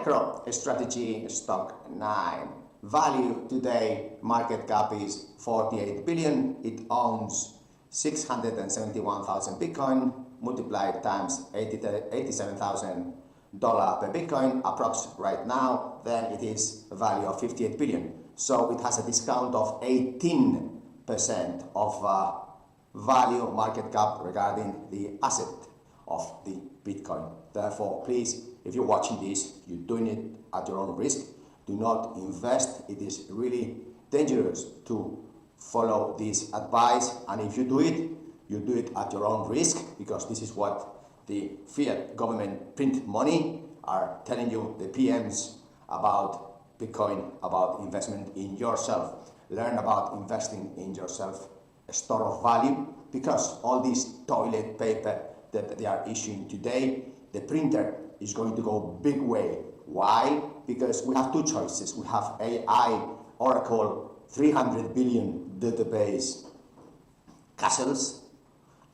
MicroStrategy Stock 9. Value today, market cap is 48 billion. It owns 671,000 Bitcoin multiplied times $87,000 per Bitcoin approx right now. Then it is a value of 58 billion. So it has a discount of 18% of value market cap regarding the asset of the Bitcoin. Therefore, please, if you're watching this, you're doing it at your own risk. Do not invest. It is really dangerous to follow this advice, and if you do it at your own risk, because this is what the fiat government print money are telling you, the PMs, about Bitcoin, about investment in yourself. Learn about investing in yourself, a store of value, because all this toilet paper that they are issuing today, the printer is going to go big way. Why? Because we have two choices. We have AI, Oracle, 300 billion database castles,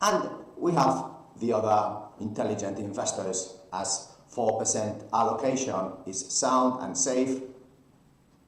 and we have the other intelligent investors, as 4% allocation is sound and safe.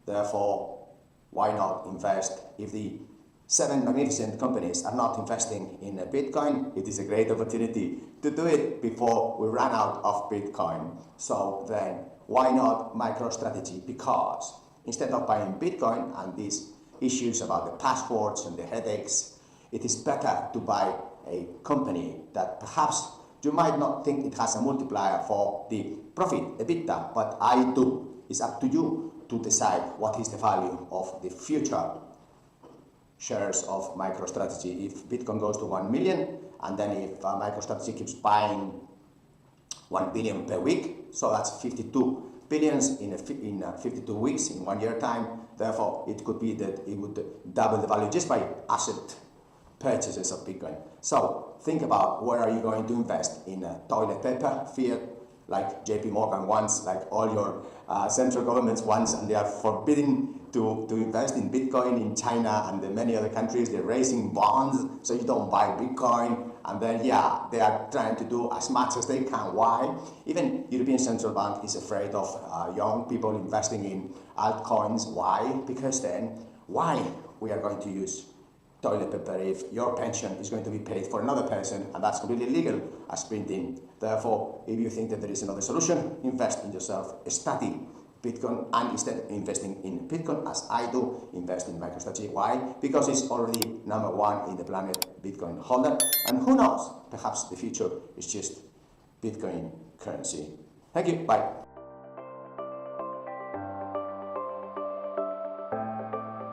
Therefore, why not invest? If the 7 magnificent companies are not investing in Bitcoin, it is a great opportunity to do it before we run out of Bitcoin. So then, why not MicroStrategy? Because instead of buying Bitcoin and these issues about the passwords and the headaches, it is better to buy a company that perhaps you might not think it has a multiplier for the profit, EBITDA, but I do. It's up to you to decide what is the value of the future shares of MicroStrategy. If Bitcoin goes to 1 million, and then if MicroStrategy keeps buying 1 billion per week, so that's 52 billions in 52 weeks, in 1 year time. Therefore, it could be that it would double the value just by asset purchases of Bitcoin. So think about where are you going to invest, in toilet paper, fiat, like JP Morgan wants, like all your central governments wants, and they are forbidding to invest in Bitcoin in China and in many other countries. They're raising bonds so you don't buy Bitcoin, and then they are trying to do as much as they can. Why? Even European Central Bank is afraid of young people investing in altcoins. Why? Because then why we are going to use toilet paper if your pension is going to be paid for another person, and that's completely illegal as printing. Therefore, if you think that there is another solution, invest in yourself, study Bitcoin, and instead of investing in Bitcoin, as I do, invest in MicroStrategy. Why? Because it's already #1 in the planet Bitcoin holder, and who knows, perhaps the future is just Bitcoin currency. Thank you, bye.